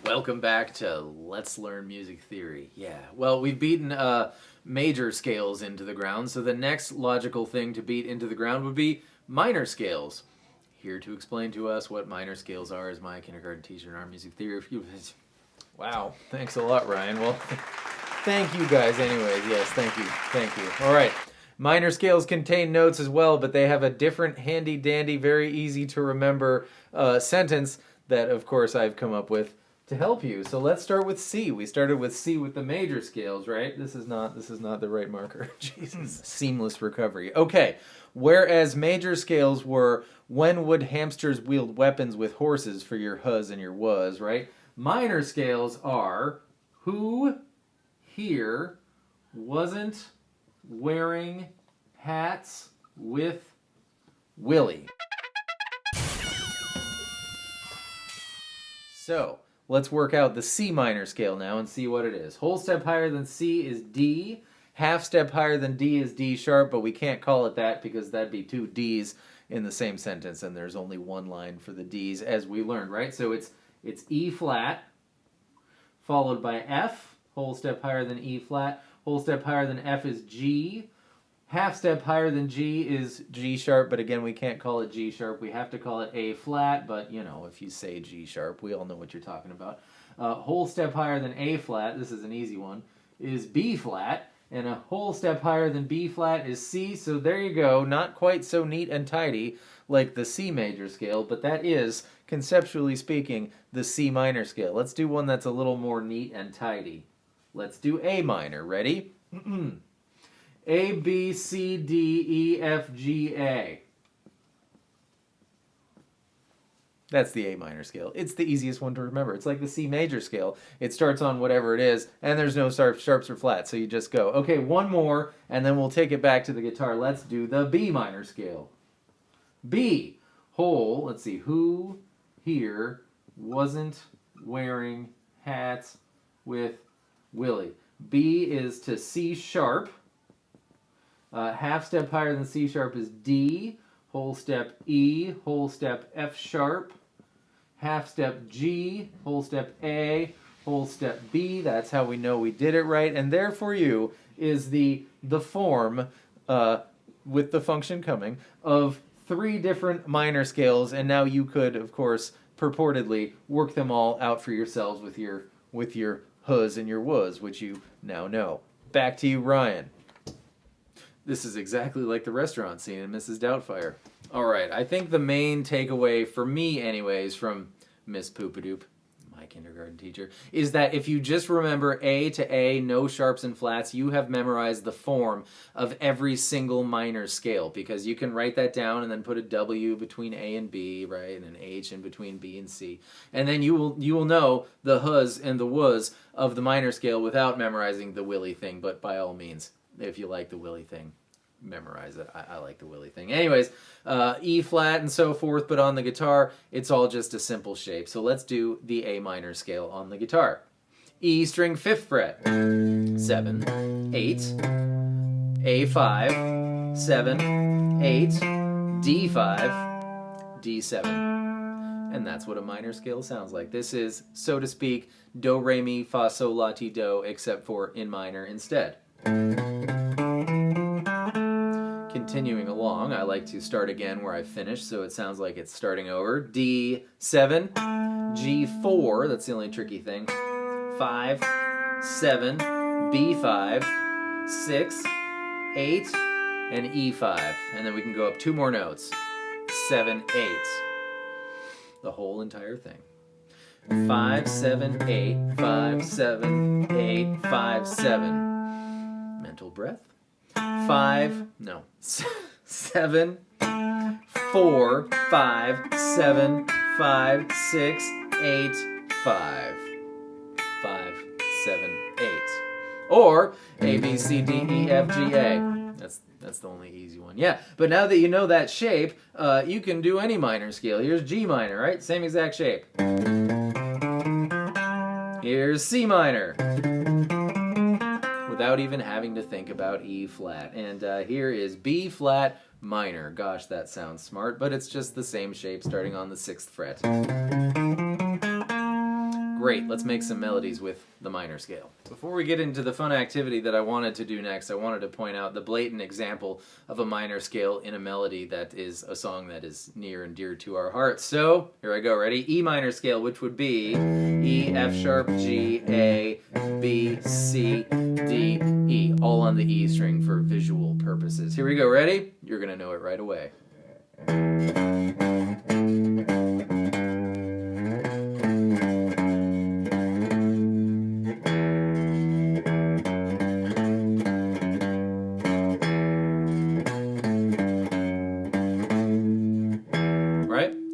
Welcome back to Let's Learn Music Theory. Yeah, well, we've beaten major scales into the ground, so the next logical thing to beat into the ground would be minor scales. Here to explain to us what minor scales are is my kindergarten teacher in our music theory. Wow, thanks a lot, Ryan. Well, thank you guys anyways. Yes, thank you. All right. Minor scales contain notes as well, but they have a different handy-dandy, very easy-to-remember sentence that, of course, I've come up with to help you. So let's start with C. We started with C with the major scales, right? This is not the right marker. Jesus. Seamless recovery. Okay. Whereas major scales were when would hamsters wield weapons with horses for your hus and your was, right? Minor scales are who here wasn't wearing hats with Willie. So, let's work out the C minor scale now and see what it is. Whole step higher than C is D. Half step higher than D is D sharp, but we can't call it that because that'd be two Ds in the same sentence, and there's only one line for the Ds as we learned, right? So it's E flat, followed by F, whole step higher than E flat. Whole step higher than F is G. Half step higher than G is G sharp, but again, we can't call it G sharp. We have to call it A flat, but you know, if you say G sharp, we all know what you're talking about. Whole step higher than A flat, this is an easy one, is B flat, and a whole step higher than B flat is C, so there you go. Not quite so neat and tidy like the C major scale, but that is, conceptually speaking, the C minor scale. Let's do one that's a little more neat and tidy. Let's do A minor. Ready? A, B, C, D, E, F, G, A. That's the A minor scale. It's the easiest one to remember. It's like the C major scale. It starts on whatever it is, and there's no sharps or flats, so you just go. Okay, one more, and then we'll take it back to the guitar. Let's do the B minor scale. B, whole, let's see, who here wasn't wearing hats with Willie? B is to C sharp. Half step higher than C sharp is D. Whole step E. Whole step F sharp. Half step G. Whole step A. Whole step B. That's how we know we did it right. And there for you is the form, with the function coming, of 3 different minor scales. And now you could, of course, purportedly work them all out for yourselves with your hus and your was, which you now know. Back to you, Ryan. This is exactly like the restaurant scene in Mrs. Doubtfire. All right, I think the main takeaway for me, anyways, from Miss Poopadoop, my kindergarten teacher, is that if you just remember A to A, no sharps and flats, you have memorized the form of every single minor scale, because you can write that down and then put a W between A and B, right, and an H in between B and C, and then you will know the hus and the was of the minor scale without memorizing the Willie thing. But by all means, if you like the Willie thing, memorize it. I like the Willie thing. Anyways, E flat and so forth, but on the guitar, it's all just a simple shape. So let's do the A minor scale on the guitar. E string 5th fret, 7, 8, A5, 7, 8, D5, D7. And that's what a minor scale sounds like. This is, so to speak, do, re, mi, fa, sol, la, ti, do, except for in minor instead. Continuing along, I like to start again where I finished, so it sounds like it's starting over. D7, G4, that's the only tricky thing, 5, 7, B5, 6, 8, and E5. And then we can go up 2 more notes. 7, 8. The whole entire thing. 5, 7, 8, 5, 7, 8, 5, 7. Mental breath. 7, 4, 5, 7, 5, 6, 8, 5. 5, 7, 8. Or A, B, C, D, E, F, G, A. That's the only easy one. Yeah, but now that you know that shape, you can do any minor scale. Here's G minor, right? Same exact shape. Here's C minor, without even having to think about E flat. And here is B flat minor. Gosh, that sounds smart, but it's just the same shape starting on the 6th fret. Great, let's make some melodies with the minor scale. Before we get into the fun activity that I wanted to do next, I wanted to point out the blatant example of a minor scale in a melody that is a song that is near and dear to our hearts. So, here I go, ready? E minor scale, which would be E, F sharp, G, A, B, C, D, E. All on the E string for visual purposes. Here we go, ready? You're gonna know it right away.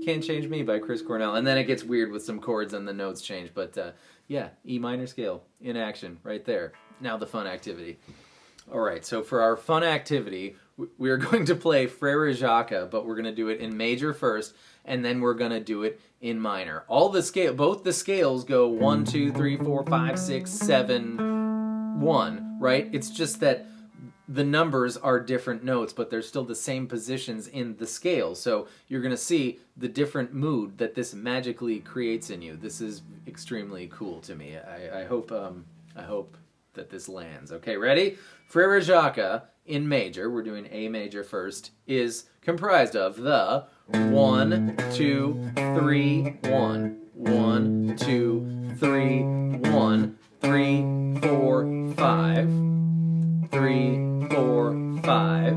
Can't Change Me by Chris Cornell. And then it gets weird with some chords and the notes change. But yeah, E minor scale in action right there. Now the fun activity. All right, so for our fun activity, we are going to play Frere Jacques, but we're going to do it in major first, and then we're going to do it in minor. Both the scales go 1, 2, 3, 4, 5, 6, 7, 1, right? It's just that the numbers are different notes, but they're still the same positions in the scale. So you're going to see the different mood that this magically creates in you. This is extremely cool to me. I hope that this lands. Okay, ready? Frere Jacques in major, we're doing A major first, is comprised of the 1, 2, 3, 1. 1, 2, 3, 1. 3, 4, 5. 3, 4, 5.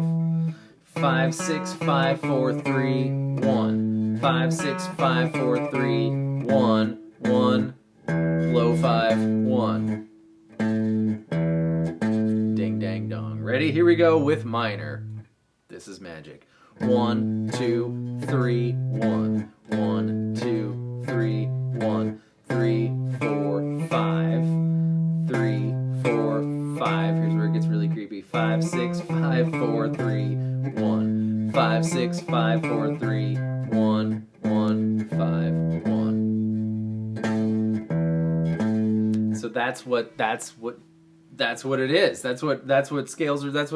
5, 6, 5, 4, 3, 1. 5, 6, 5, 4, 3, 1. 1. Low 5, 1. Ding dang dong. Ready? Here we go with minor. This is magic. 1, 2, 3, 1. 1, 2, 3, 1. 3, 4, 5. 3, 4, 5. Here's where it gets really creepy. 5, 6, 5, 4, 3, 1. 5, 6, 5, 4, 3, 1. 1, 5, 1. So that's what it is. That's what scales are. That's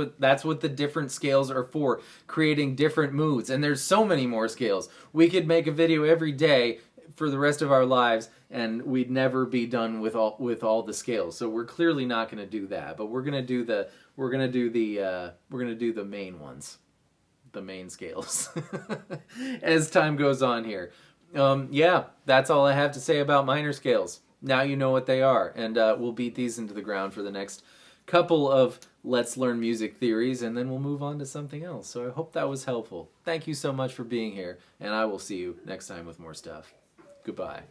what the different scales are for, creating different moods. And there's so many more scales. We could make a video every day for the rest of our lives, and we'd never be done with all the scales. So we're clearly not going to do that. But we're gonna do the main ones, the main scales, as time goes on here. Yeah, that's all I have to say about minor scales. Now you know what they are, and we'll beat these into the ground for the next couple of Let's Learn Music theories, and then we'll move on to something else. So I hope that was helpful. Thank you so much for being here, and I will see you next time with more stuff. Goodbye.